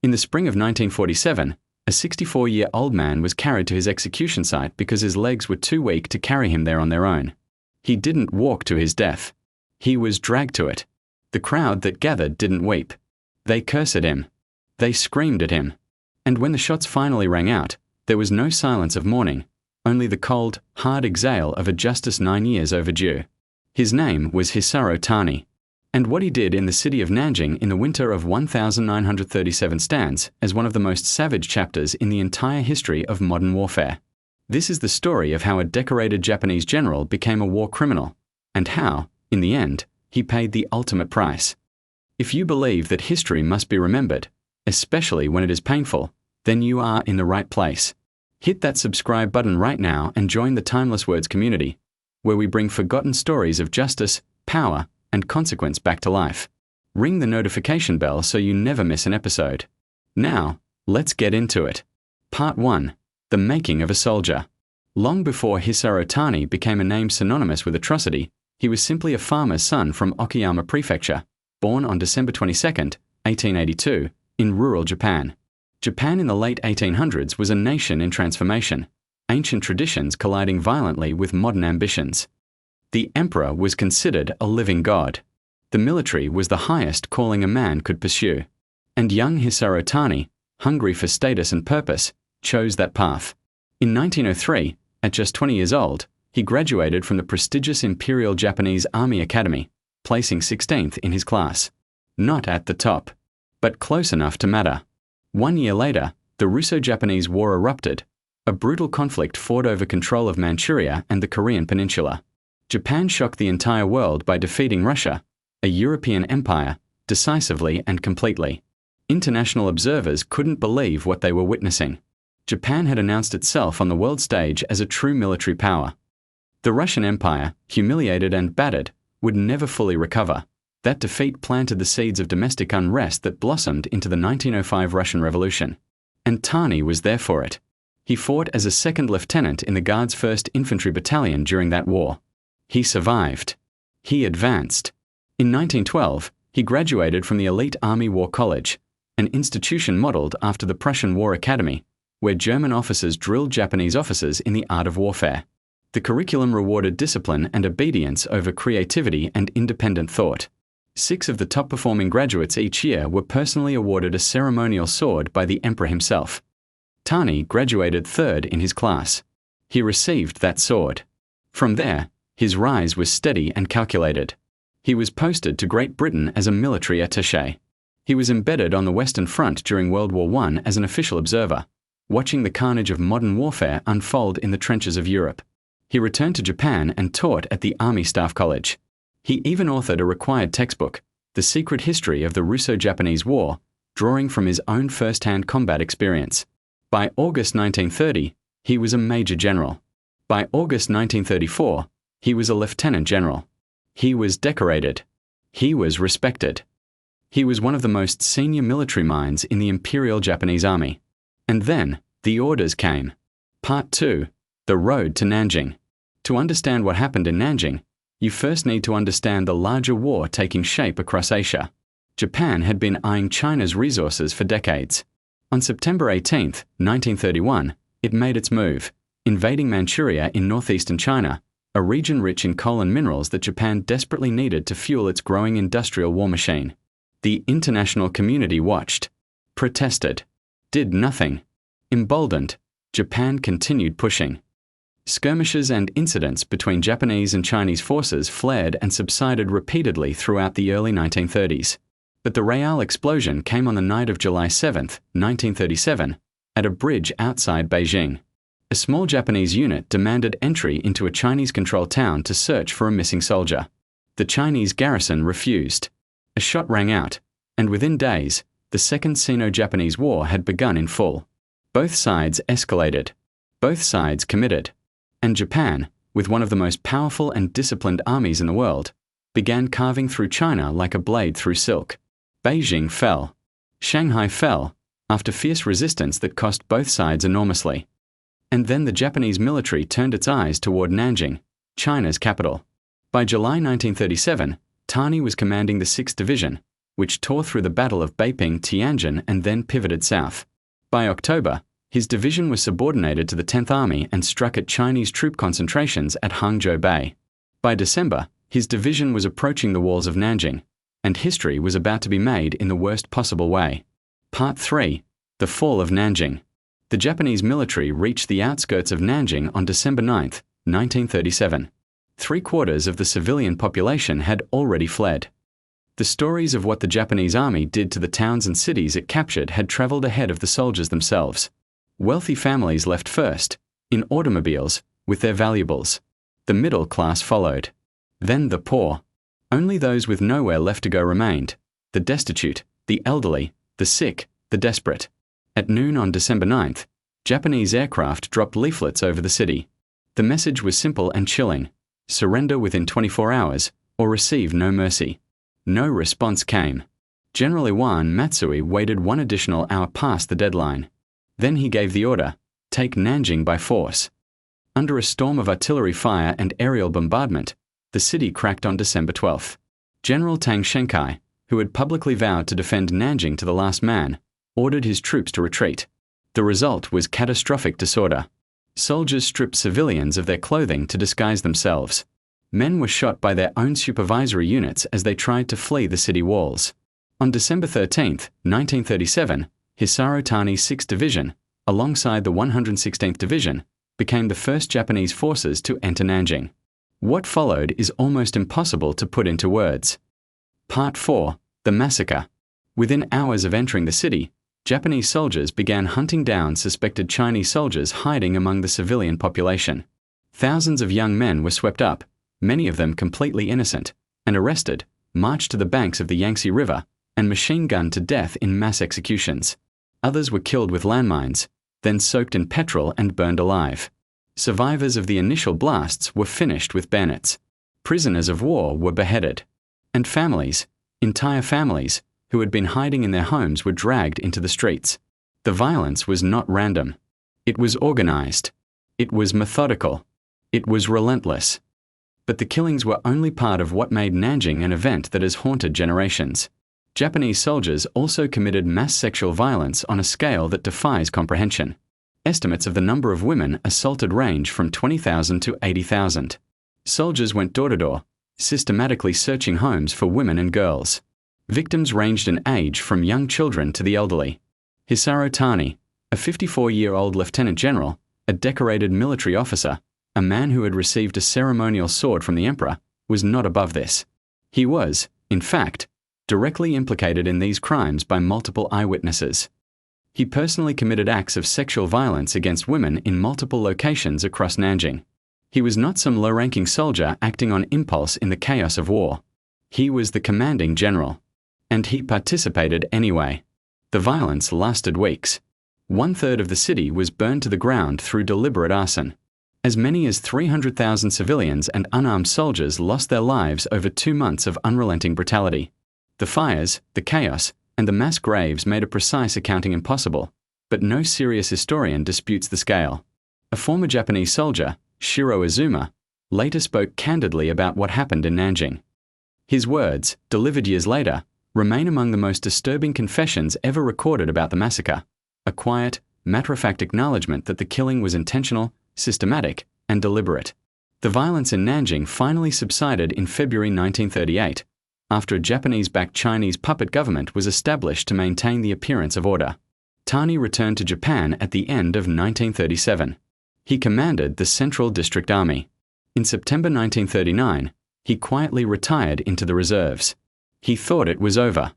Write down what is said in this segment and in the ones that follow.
In the spring of 1947, a 64-year-old man was carried to his execution site because his legs were too weak to carry him there on their own. He didn't walk to his death. He was dragged to it. The crowd that gathered didn't weep. They cursed at him. They screamed at him. And when the shots finally rang out, there was no silence of mourning, only the cold, hard exhale of a justice 9 years overdue. His name was Hisaru Tani, and what he did in the city of Nanjing in the winter of 1937 stands as one of the most savage chapters in the entire history of modern warfare. This is the story of how a decorated Japanese general became a war criminal, and how, in the end, he paid the ultimate price. If you believe that history must be remembered, especially when it is painful, then you are in the right place. Hit that subscribe button right now and join the Timeless Words community, where we bring forgotten stories of justice, power, and consequence back to life. Ring the notification bell so you never miss an episode. Now, let's get into it. Part 1. The Making of a Soldier. Long before Hisaru Tani became a name synonymous with atrocity, he was simply a farmer's son from Okayama Prefecture, born on December 22, 1882, in rural Japan. Japan in the late 1800s was a nation in transformation, ancient traditions colliding violently with modern ambitions. The emperor was considered a living god. The military was the highest calling a man could pursue. And young Hisaru Tani, hungry for status and purpose, chose that path. In 1903, at just 20 years old, he graduated from the prestigious Imperial Japanese Army Academy, placing 16th in his class. Not at the top, but close enough to matter. 1 year later, the Russo-Japanese War erupted. A brutal conflict fought over control of Manchuria and the Korean Peninsula. Japan shocked the entire world by defeating Russia, a European empire, decisively and completely. International observers couldn't believe what they were witnessing. Japan had announced itself on the world stage as a true military power. The Russian Empire, humiliated and battered, would never fully recover. That defeat planted the seeds of domestic unrest that blossomed into the 1905 Russian Revolution. And Tani was there for it. He fought as a second lieutenant in the Guards 1st Infantry Battalion during that war. He survived. He advanced. In 1912, he graduated from the elite Army War College, an institution modeled after the Prussian War Academy, where German officers drilled Japanese officers in the art of warfare. The curriculum rewarded discipline and obedience over creativity and independent thought. 6 of the top-performing graduates each year were personally awarded a ceremonial sword by the emperor himself. Tani graduated 3rd in his class. He received that sword. From there, his rise was steady and calculated. He was posted to Great Britain as a military attaché. He was embedded on the Western Front during World War I as an official observer, watching the carnage of modern warfare unfold in the trenches of Europe. He returned to Japan and taught at the Army Staff College. He even authored a required textbook, The Secret History of the Russo-Japanese War, drawing from his own first-hand combat experience. By August 1930, he was a major general. By August 1934, he was a lieutenant general. He was decorated. He was respected. He was one of the most senior military minds in the Imperial Japanese Army. And then, the orders came. Part 2. The Road to Nanjing. To understand what happened in Nanjing, you first need to understand the larger war taking shape across Asia. Japan had been eyeing China's resources for decades. On September 18, 1931, it made its move, invading Manchuria in northeastern China, a region rich in coal and minerals that Japan desperately needed to fuel its growing industrial war machine. The international community watched, protested, did nothing. Emboldened, Japan continued pushing. Skirmishes and incidents between Japanese and Chinese forces flared and subsided repeatedly throughout the early 1930s. But the real explosion came on the night of July 7, 1937, at a bridge outside Beijing. A small Japanese unit demanded entry into a Chinese-controlled town to search for a missing soldier. The Chinese garrison refused. A shot rang out, and within days, the Second Sino-Japanese War had begun in full. Both sides escalated. Both sides committed. And Japan, with one of the most powerful and disciplined armies in the world, began carving through China like a blade through silk. Beijing fell. Shanghai fell, after fierce resistance that cost both sides enormously. And then the Japanese military turned its eyes toward Nanjing, China's capital. By July 1937, Tani was commanding the 6th Division, which tore through the Battle of Beiping-Tianjin and then pivoted south. By October, his division was subordinated to the 10th Army and struck at Chinese troop concentrations at Hangzhou Bay. By December, his division was approaching the walls of Nanjing, and history was about to be made in the worst possible way. Part 3. The Fall of Nanjing. The Japanese military reached the outskirts of Nanjing on December 9, 1937. Three-quarters of the civilian population had already fled. The stories of what the Japanese army did to the towns and cities it captured had traveled ahead of the soldiers themselves. Wealthy families left first, in automobiles, with their valuables. The middle class followed. Then the poor. Only those with nowhere left to go remained: the destitute, the elderly, the sick, the desperate. At noon on December 9th, Japanese aircraft dropped leaflets over the city. The message was simple and chilling: surrender within 24 hours, or receive no mercy. No response came. General Iwan Matsui waited one additional hour past the deadline. Then he gave the order: take Nanjing by force. Under a storm of artillery fire and aerial bombardment, the city cracked on December 12th. General Tang Shenkai, who had publicly vowed to defend Nanjing to the last man, ordered his troops to retreat. The result was catastrophic disorder. Soldiers stripped civilians of their clothing to disguise themselves. Men were shot by their own supervisory units as they tried to flee the city walls. On December 13, 1937, Hisaru Tani's 6th Division, alongside the 116th Division, became the first Japanese forces to enter Nanjing. What followed is almost impossible to put into words. Part 4. The Massacre. Within hours of entering the city, Japanese soldiers began hunting down suspected Chinese soldiers hiding among the civilian population. Thousands of young men were swept up, many of them completely innocent, and arrested, marched to the banks of the Yangtze River, and machine-gunned to death in mass executions. Others were killed with landmines, then soaked in petrol and burned alive. Survivors of the initial blasts were finished with bayonets. Prisoners of war were beheaded. And families, entire families, who had been hiding in their homes were dragged into the streets. The violence was not random. It was organized. It was methodical. It was relentless. But the killings were only part of what made Nanjing an event that has haunted generations. Japanese soldiers also committed mass sexual violence on a scale that defies comprehension. Estimates of the number of women assaulted range from 20,000 to 80,000. Soldiers went door to door, systematically searching homes for women and girls. Victims ranged in age from young children to the elderly. Hisaru Tani, a 54-year-old lieutenant general, a decorated military officer, a man who had received a ceremonial sword from the emperor, was not above this. He was, in fact, directly implicated in these crimes by multiple eyewitnesses. He personally committed acts of sexual violence against women in multiple locations across Nanjing. He was not some low-ranking soldier acting on impulse in the chaos of war. He was the commanding general. And he participated anyway. The violence lasted weeks. 1/3 of the city was burned to the ground through deliberate arson. As many as 300,000 civilians and unarmed soldiers lost their lives over 2 months of unrelenting brutality. The fires, the chaos, and the mass graves made a precise accounting impossible, but no serious historian disputes the scale. A former Japanese soldier, Shiro Izuma, later spoke candidly about what happened in Nanjing. His words, delivered years later, remain among the most disturbing confessions ever recorded about the massacre, a quiet, matter-of-fact acknowledgement that the killing was intentional, systematic, and deliberate. The violence in Nanjing finally subsided in February 1938, after a Japanese-backed Chinese puppet government was established to maintain the appearance of order. Tani returned to Japan at the end of 1937. He commanded the Central District Army. In September 1939, he quietly retired into the reserves. He thought it was over.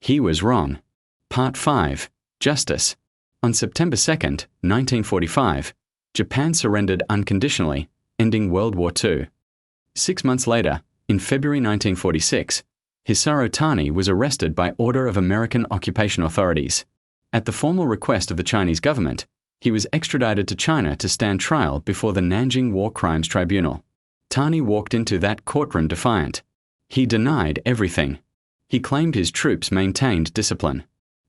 He was wrong. Part 5. Justice. On September 2, 1945, Japan surrendered unconditionally, ending World War II. 6 months later, in February 1946, Hisaru Tani was arrested by order of American occupation authorities. At the formal request of the Chinese government, he was extradited to China to stand trial before the Nanjing War Crimes Tribunal. Tani walked into that courtroom defiant. He denied everything. He claimed his troops maintained discipline.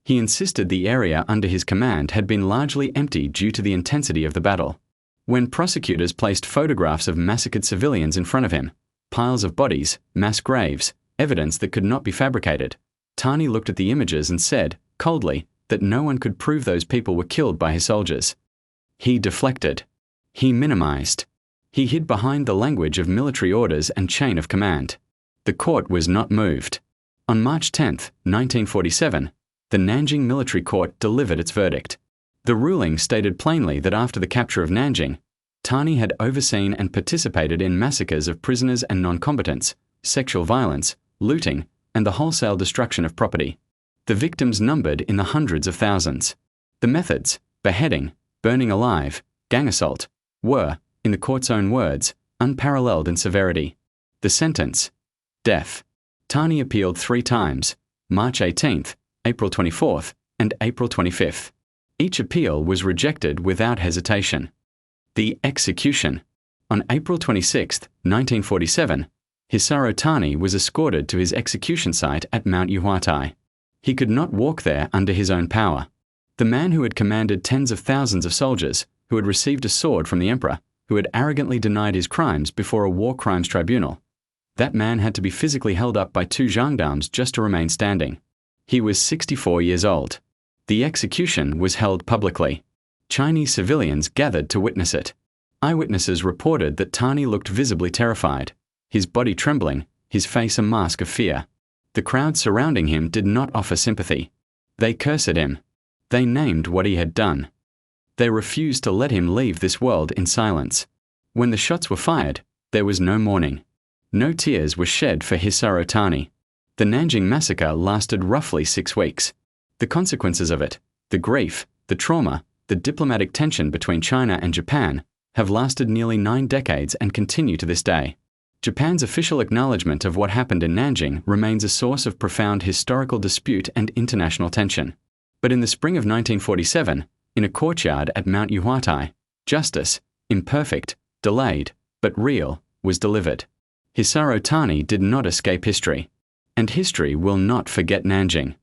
He insisted the area under his command had been largely empty due to the intensity of the battle. When prosecutors placed photographs of massacred civilians in front of him, piles of bodies, mass graves, evidence that could not be fabricated, Tani looked at the images and said, coldly, that no one could prove those people were killed by his soldiers. He deflected. He minimized. He hid behind the language of military orders and chain of command. The court was not moved. On March 10, 1947, the Nanjing Military Court delivered its verdict. The ruling stated plainly that after the capture of Nanjing, Tani had overseen and participated in massacres of prisoners and non-combatants, sexual violence, looting, and the wholesale destruction of property. The victims numbered in the hundreds of thousands. The methods, beheading, burning alive, gang assault, were, in the court's own words, unparalleled in severity. The sentence, death. Tani appealed 3 times, March 18th, April 24th, and April 25th. Each appeal was rejected without hesitation. The execution. On April 26, 1947, Hisaru Tani was escorted to his execution site at Mount Yuhuatai. He could not walk there under his own power. The man who had commanded tens of thousands of soldiers, who had received a sword from the emperor, who had arrogantly denied his crimes before a war crimes tribunal, that man had to be physically held up by 2 gendarmes just to remain standing. He was 64 years old. The execution was held publicly. Chinese civilians gathered to witness it. Eyewitnesses reported that Tani looked visibly terrified, his body trembling, his face a mask of fear. The crowd surrounding him did not offer sympathy. They cursed him. They named what he had done. They refused to let him leave this world in silence. When the shots were fired, there was no mourning. No tears were shed for Hisaru Tani. The Nanjing massacre lasted roughly 6 weeks. The consequences of it, the grief, the trauma, the diplomatic tension between China and Japan, have lasted nearly 9 decades and continue to this day. Japan's official acknowledgement of what happened in Nanjing remains a source of profound historical dispute and international tension. But in the spring of 1947, in a courtyard at Mount Yuhuatai, justice, imperfect, delayed, but real, was delivered. Hisaru Tani did not escape history. And history will not forget Nanjing.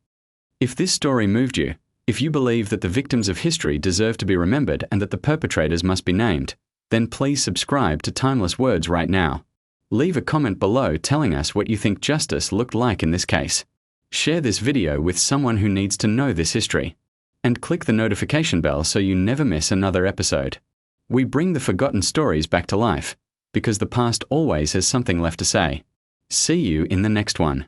If this story moved you, if you believe that the victims of history deserve to be remembered and that the perpetrators must be named, then please subscribe to Timeless Words right now. Leave a comment below telling us what you think justice looked like in this case. Share this video with someone who needs to know this history. And click the notification bell so you never miss another episode. We bring the forgotten stories back to life, because the past always has something left to say. See you in the next one.